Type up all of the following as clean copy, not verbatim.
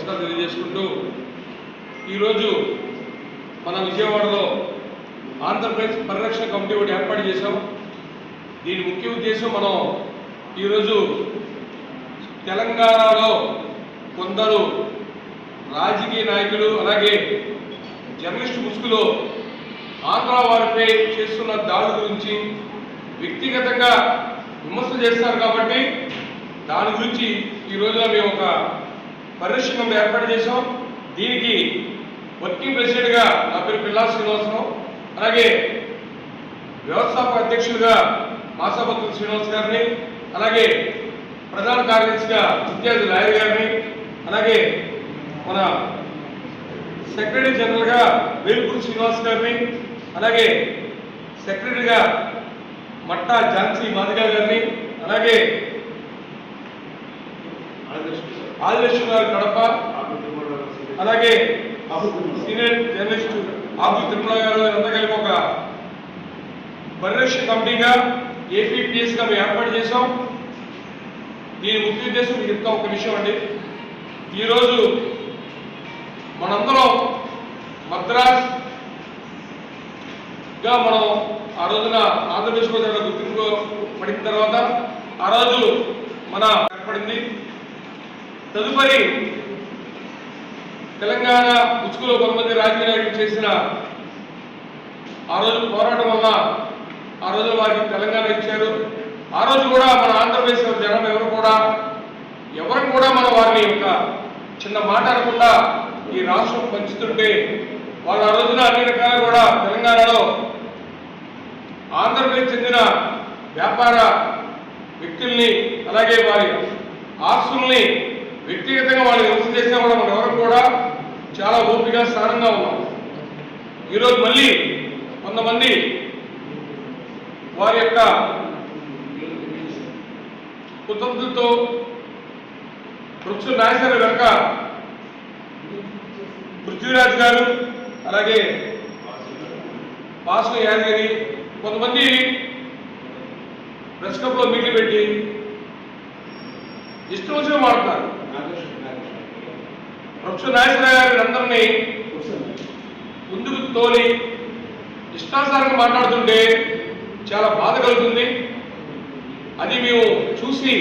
నమస్కారం తెలియజేసుకుంటూ ఈరోజు మన విజయవాడలో ఆంధ్రప్రదేశ్ పరిరక్షణ కమిటీ ఒకటి ఏర్పాటు చేశాం. దీని ముఖ్య ఉద్దేశం మనం ఈరోజు తెలంగాణలో కొందరు రాజకీయ నాయకులు అలాగే జర్నలిస్టు ముసుగులో ఆంధ్ర వారిపై చేస్తున్న దాడుల గురించి వ్యక్తిగతంగా విమర్శలు చేస్తారు. కాబట్టి దాని గురించి ఈ రోజున మేము ఒక పరిరక్షణ కమిటీ ఏర్పాటు చేశాం. దీనికి వర్కింగ్ ప్రెసిడెంట్గా నా పేరు పిల్లా శ్రీనివాసరావు, అలాగే వ్యవస్థాపక అధ్యక్షుడిగా మాసాపత్రుల శ్రీనివాస్ గారిని, అలాగే ప్రధాన కార్యదర్శిగా విద్యార్థి లాయర్ గారిని, అలాగే మన సెక్రటరీ జనరల్గా వేల్పూరి శ్రీనివాస్ గారిని, అలాగే సెక్రటరీగా మట్టా ఝాన్సీ మాదిగా గారిని, అలాగే ఆదిలక్ష్మి గారు కడప, అలాగే సీనియర్ జర్నలిస్టు ఆబు తిరుమల గారు అంతా కలిపి ఒక పరిరక్షణ కమిటీగా ఏపీపీఎస్గా మేము ఏర్పాటు చేశాం. దీని ముఖ్య ఉద్దేశం మీకు చెప్తా ఒక విషయం అండి. ఈరోజు మనందరం మద్రాస్గా మనం ఆ రోజున ఆంధ్రప్రదేశ్ గుర్తింపు పడిన తర్వాత ఆ రోజు మన ఏర్పడింది. తదుపరి తెలంగాణ ముసుగులో కొంతమంది రాజకీయ నాయకులు చేసిన ఆ రోజు పోరాటం వల్ల ఆ రోజు వారికి తెలంగాణ ఇచ్చారు. ఆ రోజు కూడా మన ఆంధ్రప్రదేశ్ జనం ఎవరు కూడా మనం వారిని ఒక చిన్న మాట అనకుండా ఈ రాష్ట్రం పంచుతుంటే వాళ్ళు ఆ రోజున అన్ని రకాలు కూడా తెలంగాణలో ఆంధ్రప్రదేశ్ చెందిన వ్యాపార వ్యక్తుల్ని అలాగే వారి ఆస్తుల్ని వ్యక్తిగతంగా వాళ్ళు విమర్శ చేసినా కూడా మనం ఎవరు కూడా చాలా ఓపిక స్థానంగా ఉన్నాం. ఈరోజు మళ్ళీ కొంతమంది వారి యొక్క కుతంత్రులతో ప్రొఫెసర్ నాయసర్ వెనక పృథ్వీరాజ్ గారు, అలాగే వాసు యాదగిరి కొంతమంది ప్రెస్ క్లబ్లో మీటింగ్ పెట్టి ఇష్టం వచ్చిన మాట్లాడతారు. ప్రొఫెసర్ నాయసర్ గారి అందరినీ ముందుకు తోలి ఇష్టానుసారంగా మాట్లాడుతుంటే చాలా బాధ కలుగుతుంది. అది మేము చూసి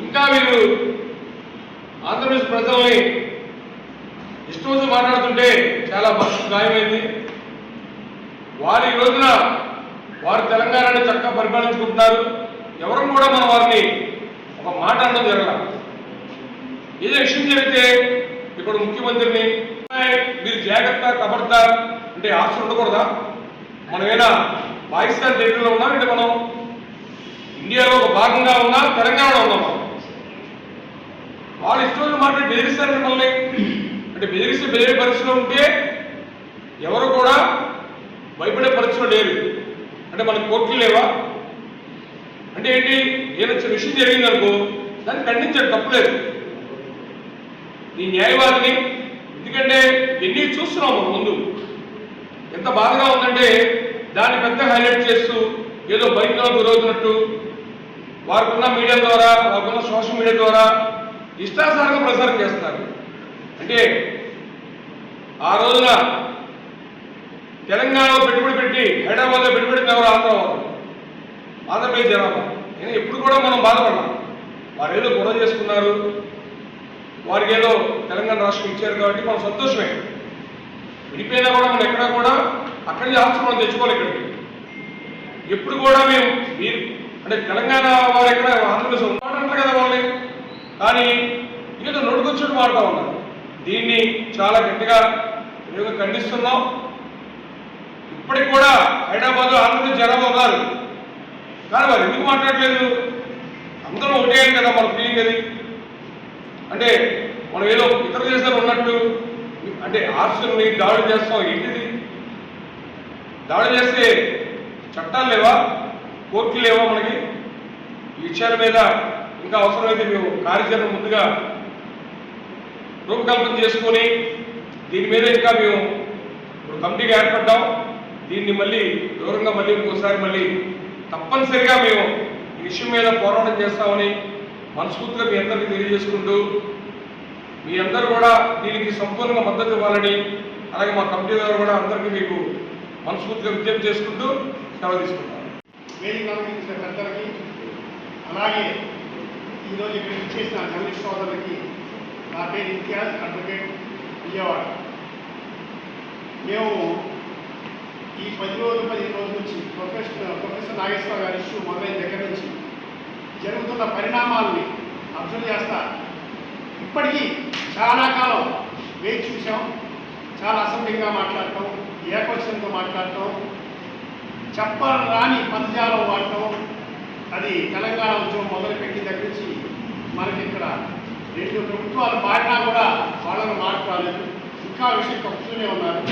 ఇంకా వీరు ఆంధ్రప్రదేశ్ ప్రజల్ని ఇష్టం మాట్లాడుతుంటే చాలా మనసు గాయమైంది. వారి రోజున వారు తెలంగాణని చక్కగా పరిపాలించుకుంటున్నారు. ఎవరు కూడా మనం వారిని ఒక మాట అనడం జరగల. ఏదో విషయం జరిగితే ఇక్కడ ముఖ్యమంత్రిని మీరు జాగ్రత్త ఖబర్దార్ అంటే ఆప్షన్ ఉండకూడదా? మనమేనా పాకిస్తాన్ టెరిటరీలో ఉన్నాం అంటే మనం ఇండియాలో ఒక భాగంగా ఉన్నా తెలంగాణలో ఉన్నాం. వాళ్ళు ఇష్టం మాట్లాడి బెదిరిస్తారు మిమ్మల్ని అంటే బెదిరే పరిస్థితిలో ఉంటే ఎవరు కూడా భయపడే పరిస్థితిలో లేరు. అంటే మనకు కోర్టులు లేవా అంటే ఏంటి? ఏదైనా విషయం జరిగిందనుకో దాన్ని ఖండించడం తప్పలేదు. నీ న్యాయవాదిని ఎందుకంటే ఎన్ని చూస్తున్నాం ముందు ఎంత బాధగా ఉందంటే దాన్ని పెద్ద హైలైట్ చేస్తూ ఏదో బయటలో గురవుతున్నట్టు వారికున్న మీడియా ద్వారా వారికున్న సోషల్ మీడియా ద్వారా ఇష్టానుసారంగా ప్రసారం చేస్తున్నారు. అంటే ఆ రోజున తెలంగాణలో పెట్టుబడి పెట్టి హైదరాబాద్లో పెట్టుబడి ఎవరు ఆంధ్రప్రదేశ్ జనాభా. నేను ఎప్పుడు కూడా మనం బాధపడ్డాం. వారు ఏదో గొడవ చేసుకున్నారు, వారికి ఏదో తెలంగాణ రాష్ట్రం ఇచ్చారు కాబట్టి మనం సంతోషమే. విడిపోయినా కూడా మనం ఎక్కడా కూడా అక్కడి నుంచి ఆస్తులు మనం తెచ్చుకోవాలి. ఇక్కడికి ఎప్పుడు కూడా మేము మీరు అంటే తెలంగాణ వారు ఎక్కడ ఆంధ్రప్రదేశ్ ఉంటారంటారు కదా వాళ్ళని, కానీ ఏదో నోటుకొచ్చేట్టు మాడుతూ ఉన్నారు. దీన్ని చాలా గట్టిగా ఖండిస్తున్నాం. ఇప్పటికి కూడా హైదరాబాద్లో ఆంధ్రప్రదేశ్ జనాభా ఉన్నారు, కానీ వారు ఎందుకు మాట్లాడలేదు? అందరూ ఒకటే కదా మన ఫీలింగ్. అది అంటే మనం ఏదో ఇతర దేశాలు ఉన్నట్టు అంటే ఆస్తుల్ని దాడులు చేస్తాం. ఏంటిది? దాడులు చేస్తే చట్టాలు లేవా, కోర్టులు లేవా? మనకి ఈ విషయాల మీద ఇంకా అవసరమైతే మేము కార్యాచరణ ముందుగా రూపకల్పన చేసుకొని దీని మీద ఇంకా మేము ఇప్పుడు కమిటీగా ఏర్పడ్డాం. దీన్ని మళ్ళీ దూరంగా మళ్ళీ ఇంకోసారి మళ్ళీ తప్పనిసరిగా మేము ఈ విషయం మీద పోరాటం చేస్తామని మనస్ఫూర్తిగా మీ అందరికీ తెలియజేసుకుంటూ మీ అందరూ కూడా దీనికి సంపూర్ణంగా మద్దతు ఇవ్వాలని, అలాగే మా కమిటీ గారు కూడా అందరికీ మీకు మనస్ఫూర్తిగా విజ్ఞప్తి చేసుకుంటూ సెలవు తీసుకుంటాం. వేదిక అలంకరించిన పెద్దలకి, అలాగే ఈరోజు ఇక్కడ ఇచ్చేసిన జర్నలిస్ట్ సోదరులకి నా పేరు ఇంతియాజ్, అడ్వకేట్, విజయవాడ. మేము ఈ 15 రోజుల నుంచి ప్రొఫెసర్ నాగేశ్వర గారి ఇష్యూ మొదలైన దగ్గర నుంచి జరుగుతున్న పరిణామాలని అబ్జర్వ్ చేస్తా ఇప్పటికీ చాలా కాలం వేచి చూసాం. చాలా అసెంబ్లీగా మాట్లాడటం, ఏకవచనంతో మాట్లాడటం, చెప్పరాని పదజాలం వాడటం, అది తెలంగాణ ఉద్యమం మొదలుపెట్టిన దగ్గర నుంచి మనకి ఇక్కడ 2 ప్రభుత్వాలు మారినా కూడా వాళ్ళను మార్పు రాలేదు. ఇంకా విషయం కప్పుతూనే ఉన్నారు.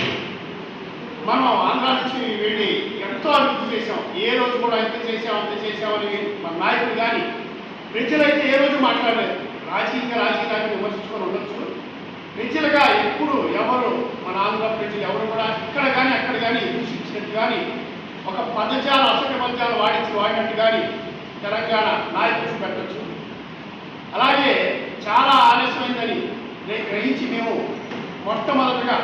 మనం ఆంధ్ర నుంచి వెళ్ళి ఎంతో అభివృద్ధి చేసాం. ఏ రోజు కూడా ఎంత చేసామని మన నాయకులు కానీ ప్రజలైతే ఏ రోజు మాట్లాడలేదు. రాజకీయంగా విమర్శించుకొని ఉండొచ్చు. ప్రజలుగా ఎప్పుడు ఎవరు మన ఆంధ్ర ప్రజలు ఎవరు కూడా ఇక్కడ కానీ అక్కడ కానీ దూషించినట్టు కానీ ఒక పదజాలు అసభ్య పదజాలు వాడినట్టు కానీ తెలంగాణ నాయకులు పెట్టచ్చు. అలాగే చాలా ఆలస్యమైందని గ్రహించి మేము మొట్టమొదటిగా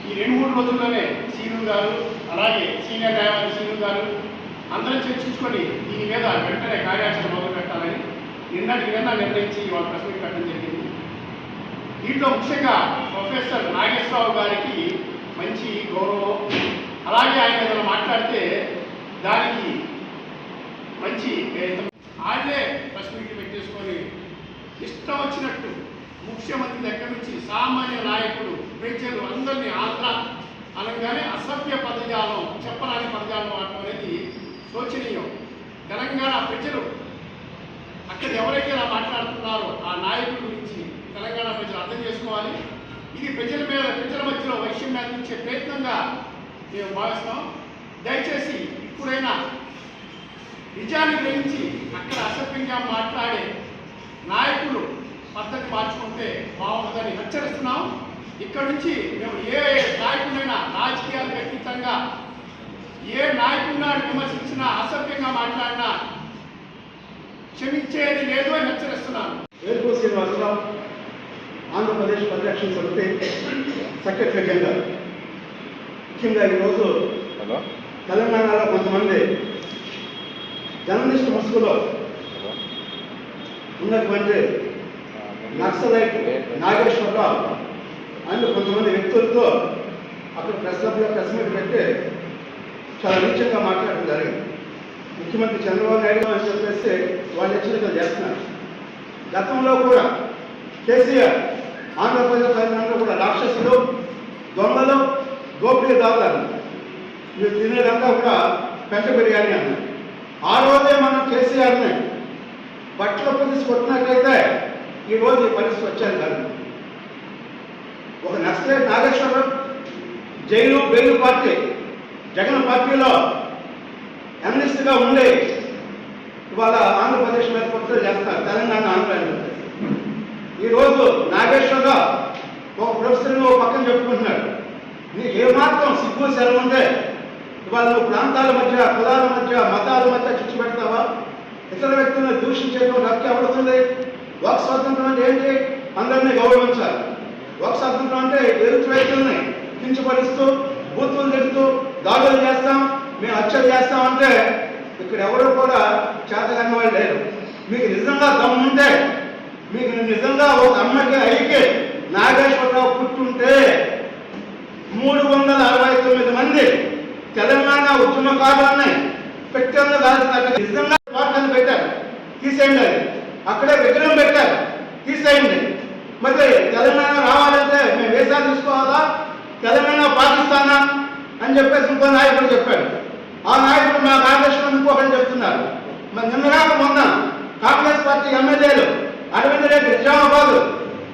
ఈ 2-3 రోజుల్లోనే సీను గారు, అలాగే సీనియర్ న్యాయవాది సీను గారు అందరం చర్చించుకొని దీని మీద వెంటనే కార్యాచరణ మొదలు పెట్టాలని నిన్న నిర్ణయించి వాళ్ళ ప్రశ్న పెట్టడం జరిగింది. దీంట్లో ముఖ్యంగా ప్రొఫెసర్ నాగేశ్వరరావు గారికి మంచి గౌరవం, అలాగే ఆయన ఏదైనా మాట్లాడితే దానికి మంచి ఆయనే ప్రెస్ మీట్ పెట్టేసుకొని ఇష్టం వచ్చినట్టు ముఖ్యమంత్రి దగ్గర నుంచి సామాన్య నాయకులు, ప్రజలు అందరినీ ఆంధ్ర అనగానే అసభ్య పదజాలం, చెప్పరాని పదజాలం వాడటం అనేది శోచనీయం. తెలంగాణ ప్రజలు అక్కడ ఎవరైతే ఇలా మాట్లాడుతున్నారో ఆ నాయకుల గురించి తెలంగాణ ప్రజలు అర్థం చేసుకోవాలి. ఇది ప్రజల మధ్యలో వైషమ్యాన్ని అందించే ప్రయత్నంగా మేము భావిస్తాం. దయచేసి ఇప్పుడైనా నిజాన్ని గ్రహించి అక్కడ అసభ్యంగా మాట్లాడే నాయకులు పద్ధతి మార్చుకుంటే బాగుంటుందని హెచ్చరిస్తున్నాం. ఇక్కడ నుంచి మేము ఏ నాయకుడైనా రాజకీయాలకు అతీతంగా ఏ నాయకుడినాడు విమర్శించినా, అసభ్యంగా మాట్లాడినా క్షమించేది లేదు అని హెచ్చరిస్తున్నాను. వేల్పూర్ శ్రీనివాసరావు, ఆంధ్రప్రదేశ్ పరిరక్షణ సమితి సెక్రటరీ జనరల్. ముఖ్యంగా ఈరోజు తెలంగాణలో కొంతమంది జర్నలిస్ట్ ముసుగులో ఉన్నటువంటి నక్సలైట్ నాగేశ్వరరావు అండ్ కొంతమంది వ్యక్తులతో అక్కడ ప్రెస్ మీట్ పెట్టి చాలా నీచంగా మాట్లాడడం జరిగింది. ముఖ్యమంత్రి చంద్రబాబు నాయుడు అని చెప్పేసి వాళ్ళు హెచ్చరికలు చేస్తున్నారు. గతంలో కూడా కేసీఆర్ ఆంధ్రప్రదేశ్ ప్రజలందరూ కూడా రాక్షసులు, దొంగలు, దోపిడీదారులు, మీరు తినేదంతా కూడా పెంట బిర్యానీ అన్నారు. ఆ రోజే మనం కేసీఆర్ని బట్టలు పొంది కొట్టినట్లయితే ఈరోజు ఈ పరిస్థితి వచ్చేది కాదు. ఒక Naxalite Nageswararao jail bail party Jagan పార్టీలో ఎమ్నెస్ట్గా ఉండే ఇవాళ ఆంధ్రప్రదేశ్ మీద కుట్రలు చేస్తున్నారు. తెలంగాణ ఆంధ్ర ఈరోజు నాగేశ్వరరావు ఒక ప్రొఫెసర్ని ఒక పక్కన చెప్పుకుంటున్నాడు. నీకు ఏమాత్రం సిగ్గు సెలవు ఉంటే ఇవాళ నువ్వు ప్రాంతాల మధ్య, కులాల మధ్య, మతాల మధ్య చిచ్చు పెడతావా? ఇతర వ్యక్తులను దూషించేయడం హక్కు ఎవడుతుంది? వాక్ స్వాతంత్రం అంటే ఏంటి? అందరినీ గౌరవించాలి. వాక్ స్వాతంత్రం అంటే ఎదుటి వ్యక్తుల్ని కించపరుస్తూ, బూతులు తిడుతూ, దాడులు చేస్తాం, మేము హత్యలు చేస్తామంటే ఇక్కడ ఎవరు కూడా చేతగాని వాళ్ళు లేరు. మీకు నిజంగా దమ్ముంటే, మీకు నిజంగా ఒక అమ్మకి ఐకి నాగేశ్వరరావు పుట్టుంటే 369 మంది తెలంగాణ ఉద్యమకారులని పెట్టెలను కాల్చినట్టు నిజంగా పార్టీని పెట్టారు, తీసేయండి. అది అక్కడే విగ్రహం పెట్టారు, తీసేయండి. మరి తెలంగాణ రావాలంటే మేము వేసా తీసుకోవాలా, తెలంగాణ పాకిస్తానా అని చెప్పేసి ఇంకో నాయకుడు చెప్పాడు. ఆ నాయకుడు మా కాంగ్రెస్ ఇంకొకటి చెప్తున్నారు. మరి నిన్నగాక మొన్న కాంగ్రెస్ పార్టీ ఎమ్మెల్యేలు అరవింద్ రెడ్డి నిజామాబాద్,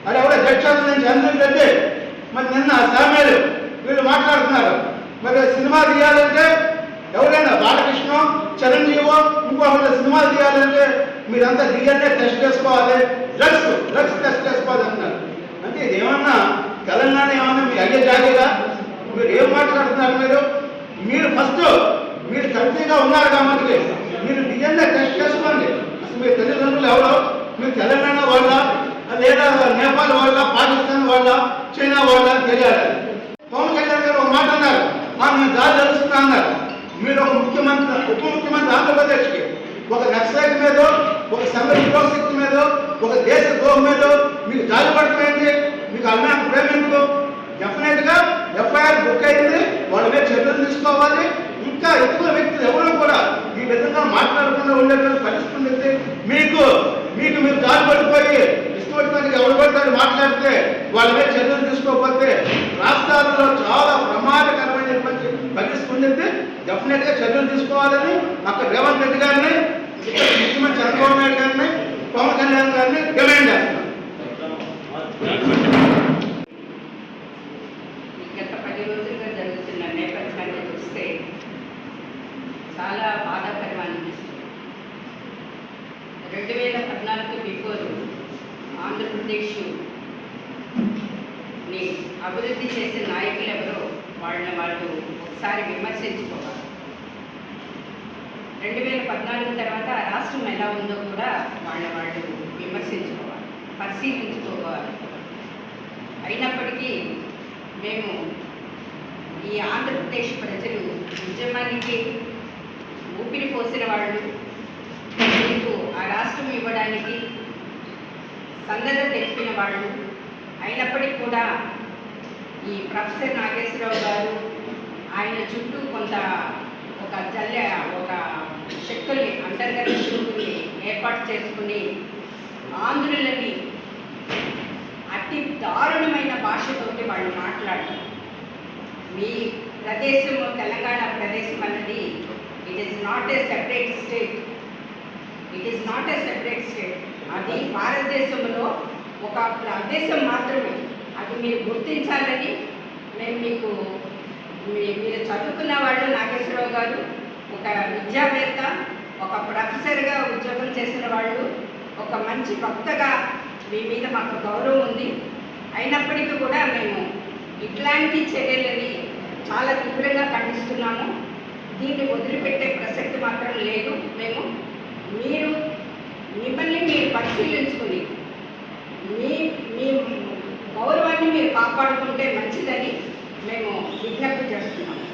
అది ఎవరో జడ్చర్ల నుంచి అరవింద్ రెడ్డి, మరి నిన్న సామేలు వీళ్ళు మాట్లాడుతున్నారు. మరి సినిమా తీయాలంటే ఎవరైనా బాలకృష్ణ, చిరంజీవో ఇంకొకరు సినిమాలు తీయాలంటే మీరంతా DNA టెస్ట్ చేసుకోవాలి, డ్రగ్స్ టెస్ట్ చేసుకోవాలి అంటున్నారు. అంటే ఇది ఏమన్నా తెలంగాణ ఏమన్నా మీ అయ్యే జాగేగా? మీరు ఏం మాట్లాడుతున్నారు? మీరు ఫస్ట్ మీరు కల్తీగా ఉన్నారు కాబట్టి మీరు DNA టెస్ట్ చేసుకోండి. అసలు మీ తల్లిదండ్రులు ఎవరో, మీరు తెలంగాణ వాళ్ళ, అది లేదా నేపాల్ వాళ్ళ, పాకిస్తాన్ వాళ్ళ, చైనా వాళ్ళ తెలియాలి. పవన్ కళ్యాణ్ గారు ఒక మాట అన్నారు, నేను దారి తెలుస్తున్నా అన్నారు. మీరు ఒక ముఖ్యమంత్రి, ఉప ముఖ్యమంత్రి ఆంధ్రప్రదేశ్కి ఒక నక్సలైట్ మీద, ఒక సంఘ విద్రోహశక్తి మీద, ఒక దేశ ద్రోహం మీద మీకు జాలి పడతాయండి, మీకు అభిమానం ప్రేమించు. డెఫినెట్ గా ఎఫ్ఐఆర్ బుక్ అయింది, వాళ్ళ మీద చర్యలు తీసుకోవాలి. ఇంకా ఇతర వ్యక్తులు ఎవరు కూడా ఈ విధంగా మాట్లాడకుండా ఉండేటువంటి పరిస్థితి ఉంది. మీకు మీరు జాలి పడిపోయి ఇష్టపడటానికి ఎవరు పడతారు మాట్లాడితే వాళ్ళ మీద చర్యలు తీసుకోకపోతే రాష్ట్రాల్లో చాలా ప్రమాదకరమైనటువంటి పరిస్థితి ఉంది. డెఫినెట్ గా చర్యలు తీసుకోవాలని అక్కడ రేవంత్ రెడ్డి గారిని, ఇక్కడ ముఖ్యమంత్రి చంద్రబాబు నాయుడు గారిని, పవన్ కళ్యాణ్ గారిని డిమాండ్ చేస్తున్నారు. గత 10 రోజులుగా జరుగుతున్న నేపథ్యాన్ని చూస్తే చాలా బాధాకరం అనిపిస్తుంది. 2014 బిఫోర్ ఆంధ్రప్రదేశ్ని అభివృద్ధి చేసిన నాయకులు ఎవరో వాళ్ళు ఒకసారి విమర్శించుకోవాలి. 2014 తర్వాత ఆ రాష్ట్రం ఎలా ఉందో కూడా వాళ్ళు విమర్శించుకోవాలి, పరిశీలించుకోవాలి. అయినప్పటికీ మేము ఈ ఆంధ్రప్రదేశ్ ప్రజలు ఉద్యమానికి ఊపిరి పోసిన వాళ్ళు, మీకు ఆ రాష్ట్రం ఇవ్వడానికి సందర్భ తెలిపిన వాళ్ళు, అయినప్పటికీ కూడా ఈ ప్రొఫెసర్ నాగేశ్వరరావు గారు ఆయన చుట్టూ ఒక శక్తుల్ని అంతర్గత శక్తుల్ని ఏర్పాటు చేసుకుని ఆంధ్రులని అతి దారుణమైన భాషతోటి వాళ్ళు మాట్లాడటం. మీ ప్రదేశం తెలంగాణ ప్రదేశం అన్నది it is not a separate state, అది భారతదేశంలో ఒక ప్రదేశం మాత్రమే. అది మీరు గుర్తించాలని మేము మీరు చదువుకున్న వాళ్ళు. నాగేశ్వరరావు గారు ఒక విద్యావేత్త, ఒక ప్రొఫెసర్గా ఉద్యోగం చేసిన వాళ్ళు, ఒక మంచి వక్తగా మీ మీద మాకు గౌరవం ఉంది. అయినప్పటికీ కూడా మేము ఇట్లాంటి చర్యలని చాలా తీవ్రంగా ఖండిస్తున్నాము. దీన్ని వదిలిపెట్టే ప్రసక్తి మాత్రం లేదు. మిమ్మల్ని మీరు పరిశీలించుకుని మీ గౌరవాన్ని మీరు కాపాడుకుంటే మంచిదని మేము విజ్ఞప్తి చేస్తున్నాము.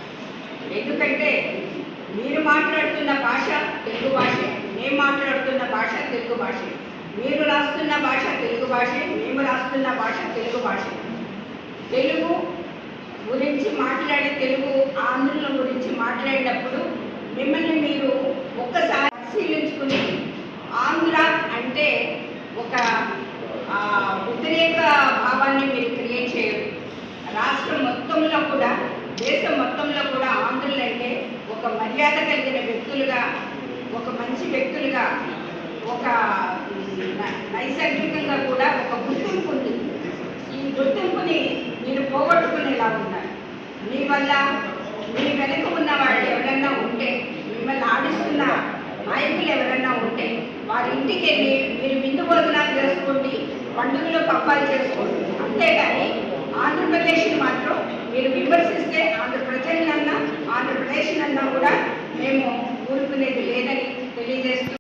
ఎందుకంటే మీరు మాట్లాడుతున్న భాష తెలుగు భాషే, మేము మాట్లాడుతున్న భాష తెలుగు భాషే, మీరు రాస్తున్న భాష తెలుగు భాషే, మేము రాస్తున్న భాష తెలుగు భాషే. తెలుగు గురించి మాట్లాడే, తెలుగు ఆంధ్రుల గురించి మాట్లాడినప్పుడు మిమ్మల్ని మీరు ఒక్కసారి పరిశీలించుకుని, ఆంధ్ర అంటే ఒక వ్యతిరేక భావాన్ని మీరు క్రియేట్ చేయరు. రాష్ట్రం మొత్తంలో కూడా, దేశం మొత్తంలో కూడా ఆంధ్రులంటే ఒక మర్యాద కలిగిన వ్యక్తులుగా, ఒక మంచి వ్యక్తులుగా, ఒక నైసర్గికంగా కూడా ఒక గుర్తింపు ఉంది. ఈ గుర్తింపుని మీరు పోగొట్టుకునేలా ఉన్నారు. మీ వల్ల మీ వెనక ఉన్న వాళ్ళు ఎవరైనా ఉంటే, మిమ్మల్ని ఆడిస్తున్న నాయకులు ఎవరైనా ఉంటే వారి ఇంటికి వెళ్ళి మీరు విందు భోజనాలు చేసుకోండి, పండుగలో పప్పాలు చేసుకోండి. అంతేగాని ఆంధ్రప్రదేశ్ని మాత్రం మీరు విమర్శిస్తే ప్రజలన్నా ఆంధ్రప్రదేశ్నన్నా కూడా మేము ఊరుకునేది లేదని తెలియజేస్తూ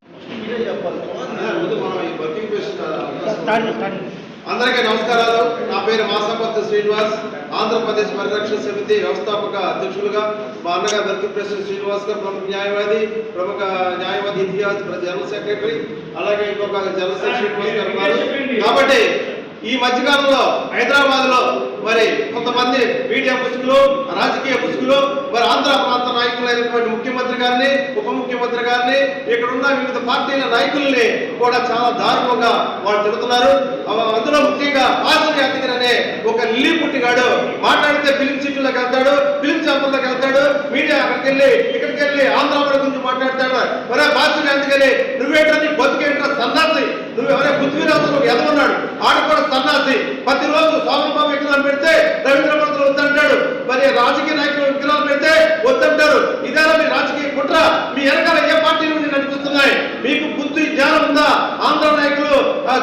అందరికీ నమస్కారాలు. నా పేరు మాసాపత్తి శ్రీనివాస్, ఆంధ్రప్రదేశ్ పరిరక్షణ సమితి వ్యవస్థాపక అధ్యక్షులుగా. మా అన్నగారు బర్కిప్రెసిడెంట్ శ్రీనివాస్ గారు ప్రముఖ న్యాయవాది ఇతిహాస్ జనరల్ సెక్రటరీ, అలాగే ఇంకొక జనరల్ సెక్రటరీ శ్రీనివాస్ గారు ఉన్నారు. కాబట్టి ఈ మధ్యకాలంలో హైదరాబాద్ లో మరి కొంతమంది మీడియా పుస్తకులు, రాజకీయ పుస్తకులు మరి ఆంధ్ర ప్రాంత నాయకులైనటువంటి ముఖ్యమంత్రి గారిని, ఉప ముఖ్యమంత్రి గారిని, ఇక్కడ ఉన్న వివిధ పార్టీల నాయకుల్ని కూడా చాలా దారుణంగా వాళ్ళు తిడుతున్నారు. అందులో ముఖ్యంగా పాసరి యాదగిరి అనే ఒక లిల్లీ పుట్టిగాడు మాట్లాడితే ఫిలిం సిటీలోకి వెళ్తాడు, ఫిలిం ఛాంబర్లోకి వెళ్తాడు, మీడియా అక్కడికి వెళ్ళి ఇక్కడికి వెళ్ళి ఆంధ్ర గురించి మాట్లాడతాడు. మరే పాసరి యాదగిరి నువ్వేంటని బతుకేంట్రా సన్నాసి, నువ్వు ఎవరే పృథ్వీరాజు ఎదవన్నాడు, ఆడ కూడా సన్నాసి. ప్రతిరోజు సోమబాబు విగ్రహాలు పెడితే రవీంద్ర భారతులు వద్దంటాడు, మరి రాజకీయ నాయకులు విగ్రహాలు పెడితే వద్దంటారు. ఇదేనా మీ రాజకీయ కుట్ర? మీ వెనకాల ఏ పార్టీ నుండి నడిపిస్తున్నాయి? మీకు బుద్ధి జ్ఞానం ఉందా? ఆంధ్ర నాయకులు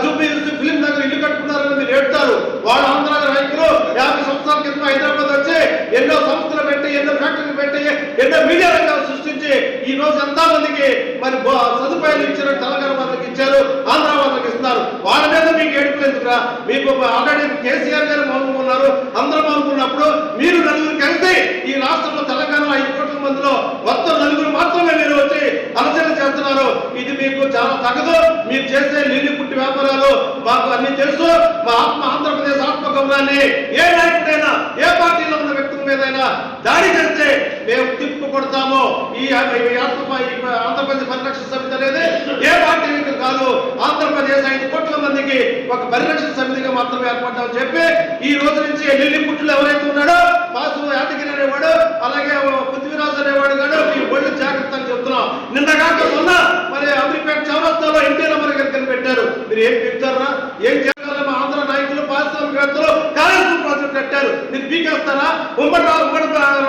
జూబ్లీ ఫిలిం నగర్ ఇల్లు కట్టుకున్నారని మీరు ఏడుతారు. వాళ్ళు ఆంధ్ర నాయకులు 50 సంవత్సరాల క్రితం హైదరాబాద్ వచ్చి ఎన్నో సంస్థలు పెట్టి, ఎన్నో ఫ్యాక్టరీలు పెట్టి, ఎన్నో మీడియా రంగాలు సృష్టించి ఈ రోజు ఎంతో మందికి మరి సదుపాయాలు ఇచ్చారు. తెలంగాణ వాళ్ళకి ఇచ్చారు, ఆంధ్ర వాళ్ళకి ఇస్తున్నారు. చెప్తున్నారు. వాళ్ళ మీద మీకు ఏడుపులు ఎందుకురా? మీకు ఆల్రెడీ కేసీఆర్ గారు మౌనంగా ఉన్నారు, అందరూ మౌనుకున్నప్పుడు మీరు నలుగురు కలిసి ఈ రాష్ట్రంలో తెలంగాణలో 5 కోట్ల మందిలో మొత్తం నలుగురు మాత్రమే మీరు వచ్చి అలచన చేస్తున్నారు. ఇది మీకు చాలా తగదు. మీరు చేసే నీళ్ళు పుట్టి వ్యాపారాలు మాకు అన్ని తెలుసు. మా ఆంధ్రప్రదేశ్ ఆత్మగౌరవాన్ని ఏ నాయకుడైనా ఏ పార్టీలో ఉన్న వ్యక్తుల మీదైనా దాడి చేస్తే మేము తిప్పు కొడతాము. ఈ ఆంధ్రప్రదేశ్ పరిరక్షణ సమితి అనేది ఏ పార్టీకి కాదు, ఆంధ్రప్రదేశ్ 5 కోట్ల మందికి ఒక పరిరక్షణ సమితిగా మాత్రమే ఏర్పడ్డామని చెప్పి ఈ రోజు నుంచి ఢిల్లీ పుట్టులు ఎవరైతే ఉన్నాడో పాసు యాదగిరి అనేవాడు, అలాగే పృథ్వీరాజు అనేవాడు కాదు, మీరు ఒళ్ళు జాగ్రత్తగా చెప్తున్నాం. నిన్నగాక మొన్న మరి అమీర్పేట చౌరస్తాలో ఎన్టీ రామారావు గారు కనిపెట్టారు. మీరు ఏం చెప్తారా? ఏం చేయాలి? మా ఆంధ్ర నాయకులు పారిశ్రామికవేత్తలు కాళేశ్వరం ప్రాజెక్టు కట్టారు, మీరు పీకేస్తారా? ఉమ్మడి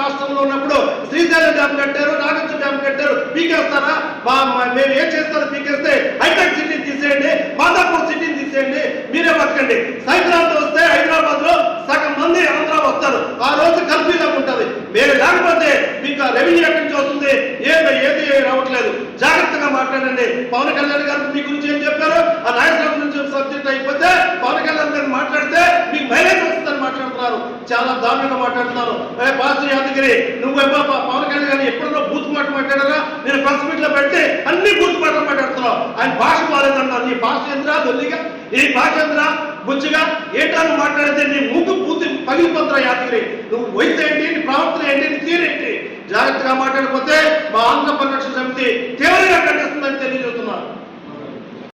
రాష్ట్రంలో ఉన్నప్పుడు శ్రీశైలం డ్యామ్ కట్టారు, నాగార్జున డ్యామ్ కట్టారు, పీకేస్తారా? మేము ఏం చేస్తారో పీకేస్తే హైటెక్ సిటీని తీసేయండి, మాదాపూర్ సిటీని తీసేయండి, మీరే బతకండి. సైకిల్ వస్తే హైదరాబాద్ లో సగం మంది ఆంధ్ర వస్తారు. ఆ రోజు కల్పీలో ఉంటుంది. మీరు లేకపోతే మీకు ఆ రెవెన్యూ ఎక్కడి నుంచి వస్తుంది? ఏది రావట్లేదు. జాగ్రత్తగా మాట్లాడండి. పవన్ కళ్యాణ్ గారు మీ గురించి ఏం చెప్పారు? ఆ నాయకుల నుంచి సబ్జెక్ట్ అయిపోతే పవన్ కళ్యాణ్ గారు మాట్లాడితే మీకు మైలేజ్ వస్తుందని మాట్లాడుతున్నారు. చాలా దారుణంగా మాట్లాడుతున్నారు. పాసు యాదగిరి, నువ్వు పవన్ కళ్యాణ్ గారు ఎప్పుడన్నా బూత్ మాట మాట్లాడారా? నేను ప్రెస్ మీట్ లో పెడితే అన్ని బూత్ మాటలు మాట్లాడుతున్నావు. ఆయన భాష బాగాలేదన్నారు. నీ భాష ఏంద్రా దొల్లిగా? నీ భాష ఏంద్రా బుచ్చిగా? ఏంటా నువ్వు మాట్లాడితే నీ ముందు పూర్తి పగిలిపోతున్నా యాదగిరి. నువ్వు వయసు ఏంటి, నీ ప్రవర్తన ఏంటి, నీ తీరేంటి? జాగ్రత్తగా మాట్లాడిపోతే మా ఆంధ్ర పరిరక్షణ సమితి తీవ్రంగా ఖండిస్తుందని తెలియజేస్తున్నారు.